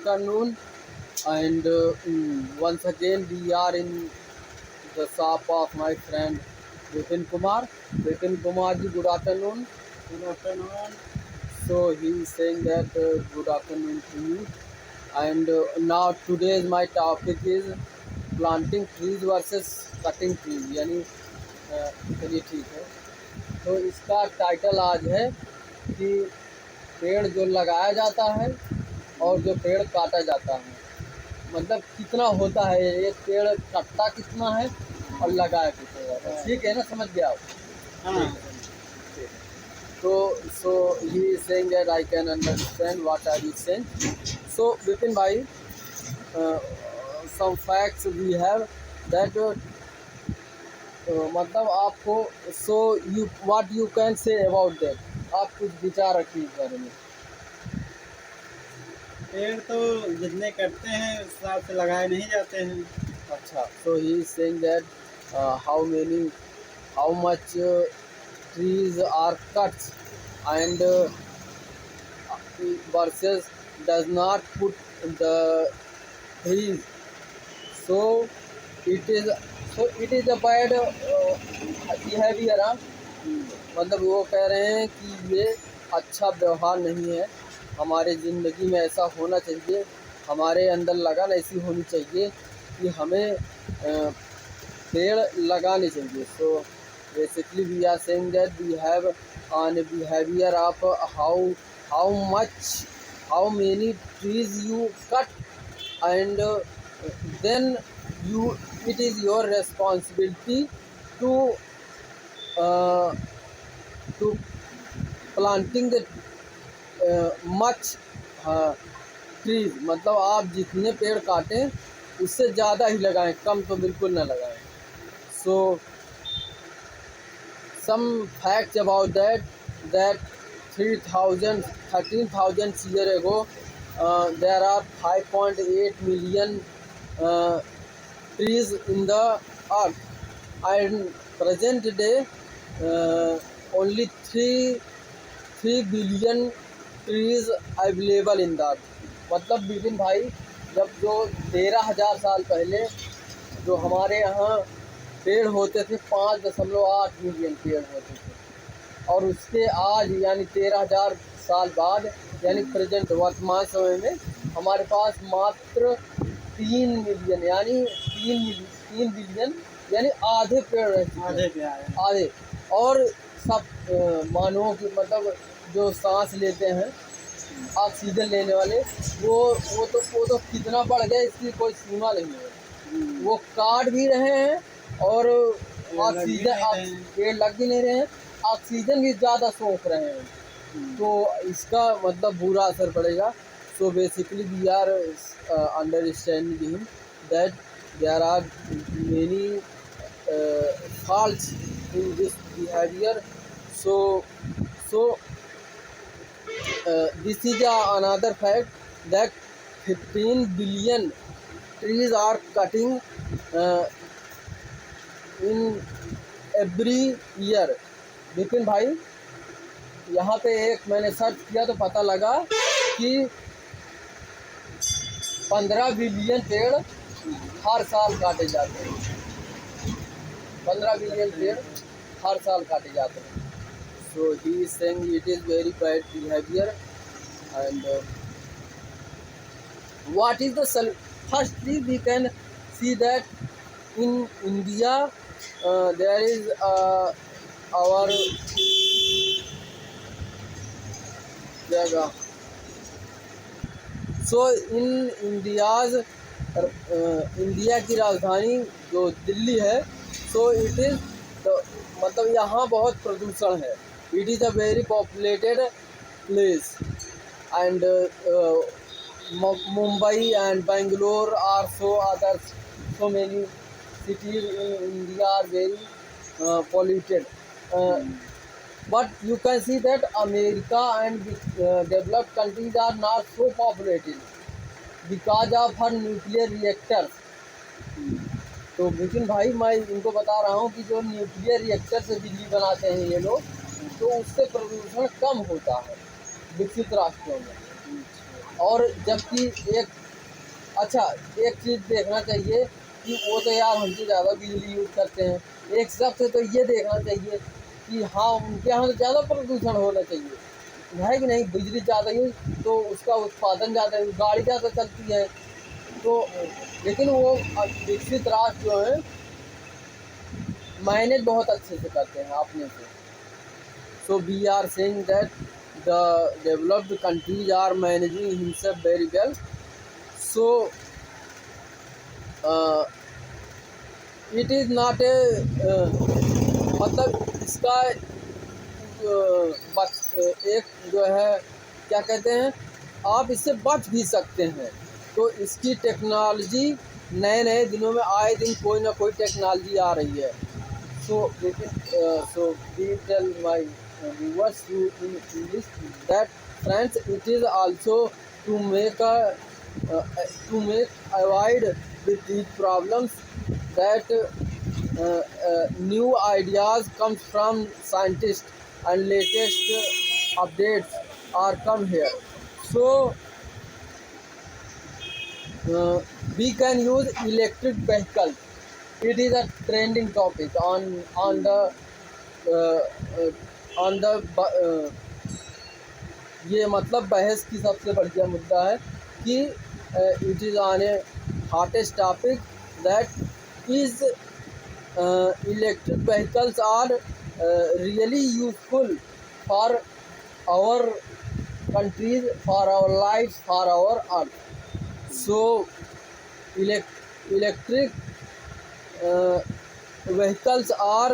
afternoon, and once again we are in the shop of my friend Vipin Kumar. Vipin Kumar ji, good afternoon. Good afternoon. So he is saying that good afternoon to you. And now today's my topic is planting trees versus cutting trees. यानी चलिए ठीक है, तो इसका title आज है कि पेड़ जो लगाया जाता है और जो पेड़ काटा जाता है, मतलब कितना होता है, एक पेड़ कटता कितना है और लगाया कितना जाता है। ठीक है ना, समझ गया आप? हाँ, तो so he is saying that I can understand what are you saying. So Vipin bhai, some facts we have that मतलब आपको so you what you can say about that, आप कुछ विचार रखिए इस बारे में। पेड़ तो जितने कटते हैं उस हिसाब से लगाए नहीं जाते हैं। अच्छा, so he is saying that how much trees are cut and versus does not put the trees, so it is a bad behavior, हाँ। मतलब वो कह रहे हैं कि ये अच्छा व्यवहार नहीं है, हमारे ज़िंदगी में ऐसा होना चाहिए, हमारे अंदर लगन ऐसी होनी चाहिए कि हमें पेड़ लगाने चाहिए। So basically we are saying that we have on behaviour of how many trees you cut and then it is your responsibility to planting the much trees, मतलब आप जितने पेड़ काटें उससे ज़्यादा ही लगाएं, कम तो बिल्कुल ना लगाएं। So some facts about that 13,000 years ago there are 5.8 million trees in the earth, and present day only 3 billion trees available in the earth. मतलब बिपिन भाई, जब जो 13,000 साल पहले जो हमारे यहाँ पेड़ होते थे 5.8 मिलियन पेड़ होते थे, और उसके आज यानी 13,000 साल बाद यानी प्रेजेंट वर्तमान समय में हमारे पास मात्र 3 मिलियन यानी 3 बिलियन यानी आधे पेड़ रह चुके हैं, आधे। और सब मानवों की मतलब जो सांस लेते हैं, ऑक्सीजन लेने वाले, वो तो कितना बढ़ गया, इसकी कोई सीमा नहीं है। वो काट भी रहे हैं और ऑक्सीजन पेड़ लग भी नहीं रहे हैं, ऑक्सीजन भी ज़्यादा सोख रहे हैं, तो इसका मतलब बुरा असर पड़ेगा। So basically we are understanding that there are many faults in this behavior. So this is another fact that 15 billion trees are cutting in every year. Vipin भाई, यहाँ पे एक मैंने सर्च किया तो पता लगा कि 15 बिलियन पेड़ हर साल काटे जाते हैं, 15 बिलियन पेड़ हर साल काटे जाते हैं। So he is saying it is very bad behavior, and what is the firstly we can see that in India there is our jagah. So in India's India की राजधानी जो दिल्ली है, सो इट इज़ मतलब यहाँ बहुत प्रदूषण है। It is a very populated place, and Mumbai and Bangalore are so many cities in India are very polluted, but you can see that America and developed countries are not so populated because of her nuclear reactors. तो विपिन भाई, मैं इनको बता रहा हूँ कि जो nuclear reactor से बिजली बनाते हैं ये लोग, तो उससे प्रदूषण कम होता है विकसित राष्ट्रों में। और जबकि एक अच्छा एक चीज़ देखना चाहिए कि वो तो यार हमसे ज़्यादा बिजली यूज़ करते हैं, एक हिसाब से तो ये देखना चाहिए कि हाँ उनके यहाँ तो ज़्यादा प्रदूषण होना चाहिए, है कि नहीं? बिजली ज़्यादा यूज़ तो उसका उत्पादन ज़्यादा, गाड़ी ज़्यादा चलती है तो, लेकिन वो विकसित राष्ट्र जो है मैनेज बहुत अच्छे से करते हैं अपने से। So we are saying that the developed countries are managing himself very well. So it is not a मतलब इसका एक जो है क्या कहते हैं, आप इससे बच भी सकते हैं। तो इसकी टेक्नोलॉजी नए नए दिनों में आए दिन कोई ना कोई टेक्नोलॉजी आ रही है। So so we tell my viewers in English that friends it is also to make avoid with these problems that new ideas comes from scientists and latest updates are come here. So we can use electric vehicles. It is a trending topic on the ये मतलब बहस की सबसे बढ़िया मुद्दा है कि it is on a hottest topic that is electric vehicles are really useful for our countries, for our life, for our earth. So electric vehicles are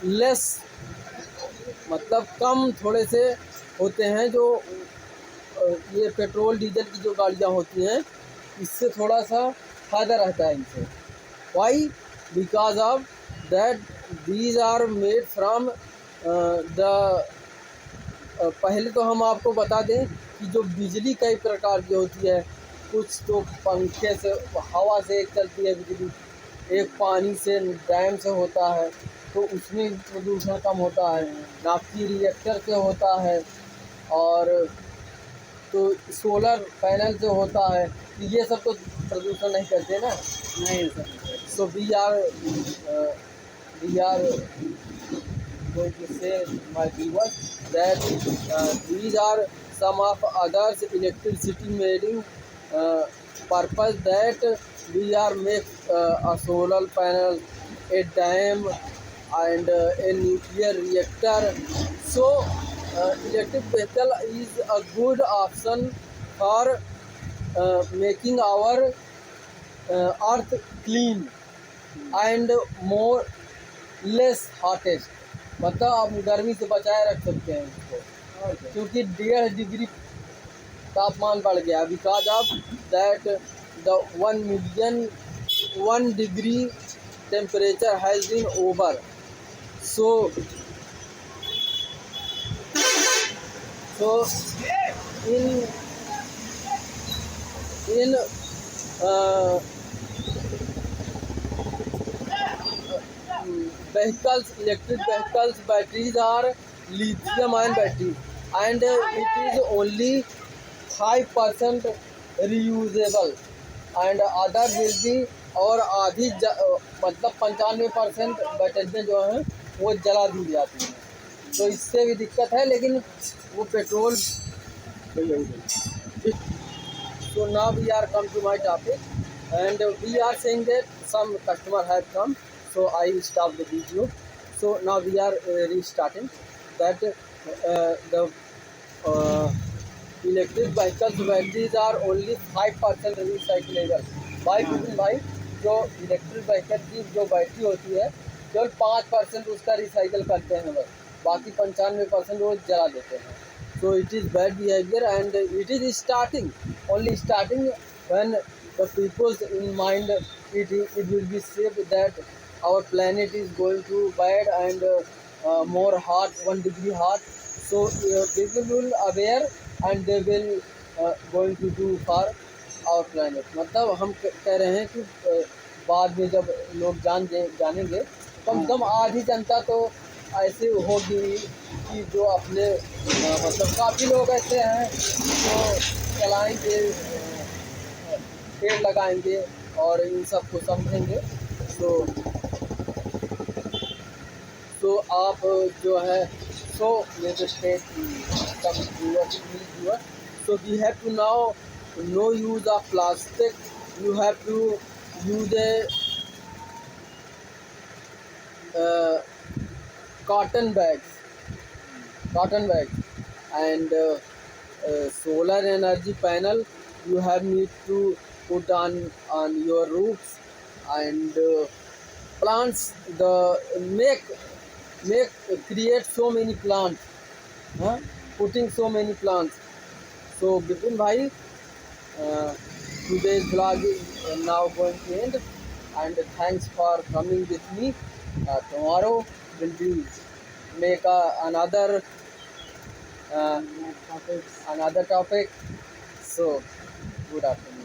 less मतलब कम थोड़े से होते हैं, जो ये पेट्रोल डीजल की जो गाड़ियाँ होती हैं इससे थोड़ा सा फ़ायदा रहता है इनसे। Why? Because of that these are made from the पहले तो हम आपको बता दें कि जो बिजली कई प्रकार की होती है, कुछ तो पंखे से हवा से एक चलती है बिजली, एक पानी से डैम से होता है तो उसमें प्रदूषण कम होता है, नाफ्ती रिएक्टर से होता है, और तो सोलर पैनल से होता है। ये सब तो प्रदूषण नहीं करते ना। नहीं sir. So we are going to say my viewers that these are some of others electricity making purpose that we are make a solar panel, a dam and a nuclear reactor. So electric vehicle is a good option for making our earth clean and more less hottest, मतलब आप गर्मी से बचाए रख सकते हैं इसको, क्योंकि 1.5 डिग्री तापमान बढ़ गया because of that the 1 degree temperature has been over. So in vehicles, electric vehicles batteries are lithium ion batteries and it is only 5% reusable and other will be, और आधी मतलब 95% बैटरियाँ जो हैं वो जला दी जाती हैं, तो इससे भी दिक्कत है, लेकिन वो petrol. So now we are come to my topic and we are saying that some customer have come, so I stop the video. So now we are restarting that the electric vehicles batteries are only 5% recyclable. Why? Because भाई जो electric vehicle की जो battery होती है केवल 5% उसका recycle करते हैं बस, बाकी 95% वो जला देते हैं। So it is bad behavior and it is only starting when the people's in mind it will be safe that our planet is going to bad and more hot, 1 degree hot. So people will aware and they will going to do for our planet। मतलब हम कह रहे हैं कि बाद में जब लोग जानेंगे, कम से कम आधी जनता तो ऐसी होगी कि जो अपने मतलब काफ़ी लोग ऐसे हैं जो चलाएंगे, पेड़ लगाएंगे और इन सब को समझेंगे। तो आप जो है so let us take some viewer. So we have to now no use of plastic. You have to use a uh, cotton bags, and solar energy panel. You have need to put on your roofs, and plants the make create so many plants, huh? Putting so many plants. So Bipin bhai, uh, today's vlog is now going to end, and thanks for coming with me. Tomorrow will be make uh, topics another topic. So good afternoon.